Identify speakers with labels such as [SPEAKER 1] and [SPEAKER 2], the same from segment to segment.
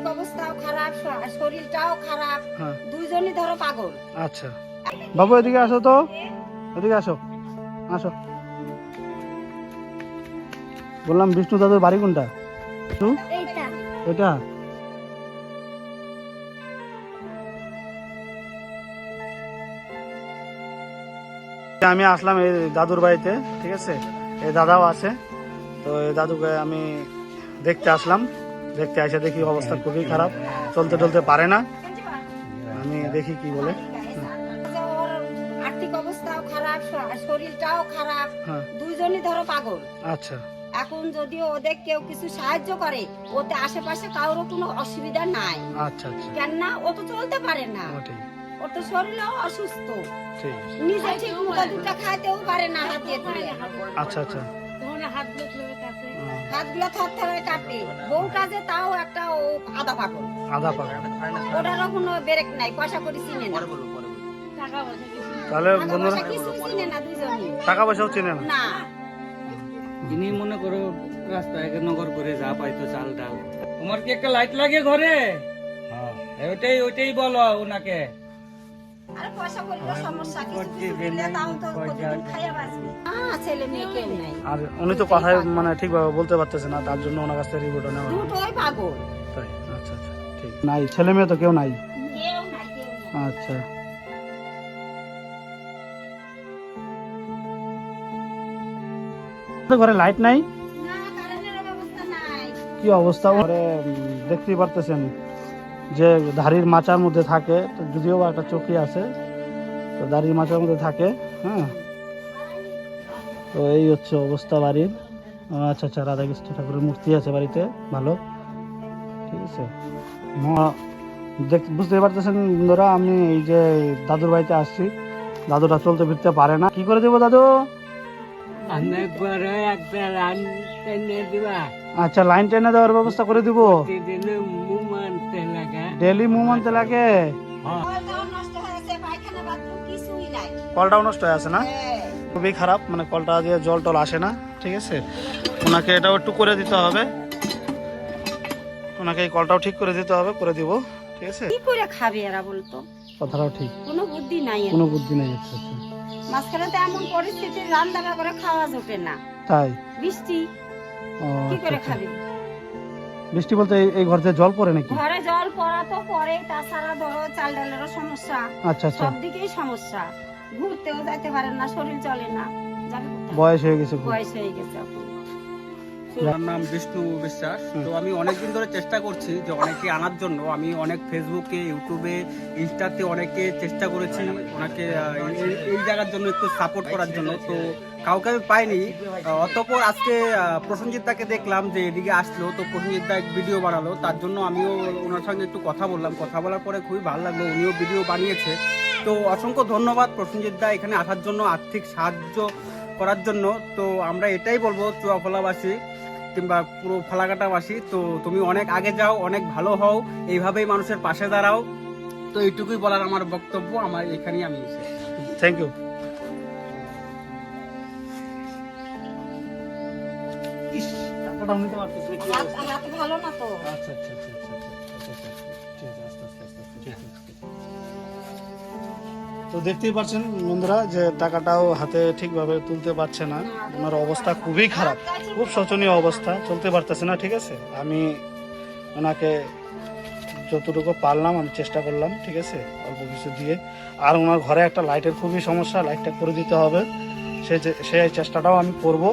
[SPEAKER 1] আর্থিক অবস্থাও খারাপ, শরীরটাও খারাপ,
[SPEAKER 2] হ্যাঁ।
[SPEAKER 1] দুইজনই ধরো পাগল।
[SPEAKER 2] আচ্ছা বাবু এদিকে আসো তো, এদিকে আসো, আসো। বললাম বিষ্ণু দাদুর বাড়ি কোনটা?
[SPEAKER 1] এইটা
[SPEAKER 2] এটা আমি আসলাম এই দাদুর বাড়িতে, ঠিক আছে। এই দাদাও আছে, তো এই দাদুকে আমি দেখতে আসলাম। দেখতে এসে দেখি অবস্থা খুবই খারাপ, চলতে টলতে পারে না। আমি দেখি কি বলে।
[SPEAKER 1] ওর আর্থিক অবস্থাও খারাপ, শরীরটাও খারাপ,
[SPEAKER 2] হ্যাঁ।
[SPEAKER 1] দুইজনই ধরো পাগল।
[SPEAKER 2] আচ্ছা
[SPEAKER 1] এখন যদি ওদের কেউ কিছু সাহায্য করে, ওতে আশেপাশে কারোর কোনো অসুবিধা নাই।
[SPEAKER 2] আচ্ছা আচ্ছা,
[SPEAKER 1] কেননা ও তো চলতে পারে না,
[SPEAKER 2] ও ঠিক
[SPEAKER 1] ওর তো শরীরও অসুস্থ,
[SPEAKER 2] ঠিক আছে।
[SPEAKER 1] নিজে ঠিক মতো দুটা খাইতেও পারে না হাত দিয়ে তুলে।
[SPEAKER 2] আচ্ছা আচ্ছা,
[SPEAKER 1] হাতগুলো থরথরে কাঁপে। বউটা যে তাও একটা ও আধা পাগল,
[SPEAKER 2] আধা পাকা।
[SPEAKER 1] ওটারও কোনো ব্রেক নাই, পয়সা করে চিনে না,
[SPEAKER 2] তাহলে
[SPEAKER 1] টাকা
[SPEAKER 2] বন্ধুরা
[SPEAKER 1] পয়সা কিছু চিনে না দুজনই
[SPEAKER 2] টাকা পয়সাও চেনে না।
[SPEAKER 1] না।
[SPEAKER 3] ইনি মনে করো রাস্তায় নগর করে যা পাইতো চাল ডাল। তোমার কি একটা লাইট লাগে ঘরে? ওইটাই বলো ওনাকে।
[SPEAKER 1] আরে পয়সা করিও সমস্যা, কিছু কিছু দিলে তাও তো প্রতিদিন খাইয়া বাঁচবে। ছেলে মেয়ে কেউ নাই,
[SPEAKER 2] আর উনি তো কথায় মানে ঠিকভাবে বলতে পারতেছে না, তার জন্য ওনার কাছ থেকে রিপোর্ট নেওয়া।
[SPEAKER 1] দুটোই পাগল,
[SPEAKER 2] তাই আচ্ছা আচ্ছা, ঠিক। নাই ছেলে মেয়ে তো কেউ নাই?
[SPEAKER 1] কেউ নাই, কেউ নাই।
[SPEAKER 2] আচ্ছা ঘরে লাইট নাই,
[SPEAKER 1] না, কারেন্টের ব্যবস্থা নাই।
[SPEAKER 2] কি অবস্থা ঘরে দেখতেই পারতেছেন যে ধাড়ির মাচার মধ্যে থাকে, তো যদিও বা একটা চৌকি আছে, তো ধাড়ির মাচার মধ্যে থাকে। হ্যাঁ, তো এই হচ্ছে অবস্থা বাড়ির। আচ্ছা আচ্ছা, রাধাকৃষ্ণ ঠাকুরের মূর্তি আছে বাড়িতে, ভালো, ঠিক আছে। বুঝতে পারতেছেন বন্ধুরা, আমি এই যে দাদুর বাড়িতে আসছি, দাদুটা চলতে ফিরতে পারে না। কি করে দেবো দাদু? আচ্ছা, লাইন টেনে দেওয়ার ব্যবস্থা করে দিব। ডেলি মুভ আনতে লাগে।
[SPEAKER 1] কলটাও নষ্ট হয়েছে, পায়খানা বাথরুম কিছুই নাই।
[SPEAKER 2] কলটাও নষ্ট হয়ে আছে না?
[SPEAKER 1] হ্যাঁ।
[SPEAKER 2] খুবই খারাপ, মানে কলটা দিয়ে জল টল আসে না, ঠিক আছে। ওনাকে এটাও একটু করে দিতে হবে, ওনাকে এই কলটাও ঠিক করে দিতে হবে, করে দিব, ঠিক আছে।
[SPEAKER 1] কি করে খাবে এরা বলতো?
[SPEAKER 2] কথাটাও ঠিক,
[SPEAKER 1] কোনো বুদ্ধি নাই এর।
[SPEAKER 2] কোনো বুদ্ধি নেই। আচ্ছা আচ্ছা,
[SPEAKER 1] মাঝখানে তো এমন পরিস্থিতি, রান্না করে খাওয়া জোটে না,
[SPEAKER 2] তাই?
[SPEAKER 1] বৃষ্টি
[SPEAKER 2] ও
[SPEAKER 1] কি
[SPEAKER 2] আচ্ছা
[SPEAKER 1] করে
[SPEAKER 2] আচ্ছা।
[SPEAKER 1] খাবে?
[SPEAKER 2] বৃষ্টি বলতে এই ঘর থেকে জল পড়ে নাকি?
[SPEAKER 1] ঘরে জল পড়া তো পরে, তাছাড়া ধরো চাল ডালেরও সমস্যা,
[SPEAKER 2] আচ্ছা আচ্ছা,
[SPEAKER 1] সব দিকেই সমস্যা। ঘুরতেও যাইতে পারেন না, শরীর চলে না, যাবে কোথায়?
[SPEAKER 2] বয়স হয়ে গেছে খুব।
[SPEAKER 1] বয়স হয়ে গেছে এখন।
[SPEAKER 3] আমার নাম বিষ্ণু বিশ্বাস। তো আমি অনেকদিন ধরে চেষ্টা করছি যে অনেকে আনার জন্য। আমি অনেক ফেসবুকে, ইউটিউবে, ইনস্টাতে অনেকে চেষ্টা করেছি ওনাকে এই জায়গার জন্য একটু সাপোর্ট করার জন্য, তো কাউকে আমি পাইনি। অতঃপর আজকে প্রসেনজিৎ দাকে দেখলাম যে এদিকে আসলো, তো প্রসেনজিৎ দা এক ভিডিও বানালো, তার জন্য আমিও ওনার সঙ্গে একটু কথা বললাম। কথা বলার পরে খুবই ভালো লাগলো, উনিও ভিডিও বানিয়েছে। তো অসংখ্য ধন্যবাদ প্রসেনজিৎ দা এখানে আসার জন্য, আর্থিক সাহায্য করার জন্য। তো আমরা এটাই বলবো চুয়াখোলাবাসী কিংবা পুরো ফালাকাটাবাসী, তো তুমি অনেক আগে যাও, অনেক ভালো হও, এইভাবেই মানুষের পাশে দাঁড়াও। তো এইটুকুই বলার আমার বক্তব্য, আমার এখানেই আমি এসে।
[SPEAKER 2] Thank you.
[SPEAKER 1] হাত ভালো না তো।
[SPEAKER 2] আচ্ছা আচ্ছা আচ্ছা আচ্ছা আচ্ছা আচ্ছা, ঠিক আছে, আস্তে আস্তে আস্তে আস্তে, ঠিক আছে। তো দেখতেই পাচ্ছেন বন্ধুরা যে টাকাটাও হাতে ঠিকভাবে তুলতে পারছে না, ওনার অবস্থা খুবই খারাপ, খুব শোচনীয় অবস্থা, চলতে পারতেছে না, ঠিক আছে। আমি ওনাকে যতটুকু পারলাম আমি চেষ্টা করলাম, ঠিক আছে, অল্প কিছু দিয়ে। আর ওনার ঘরে একটা লাইটের খুবই সমস্যা, লাইটটা করে দিতে হবে, সেই চেষ্টাটাও আমি করব।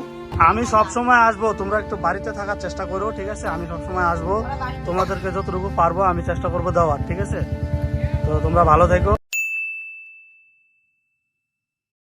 [SPEAKER 2] আমি সব সময় আসবো, তোমরা একটু বাড়িতে থাকার চেষ্টা করো, ঠিক আছে। আমি সব সময় আসবো, তোমাদেরকে যতটুকু পারবো আমি চেষ্টা করবো দেওয়ার, ঠিক আছে। তো তোমরা ভালো থেকো।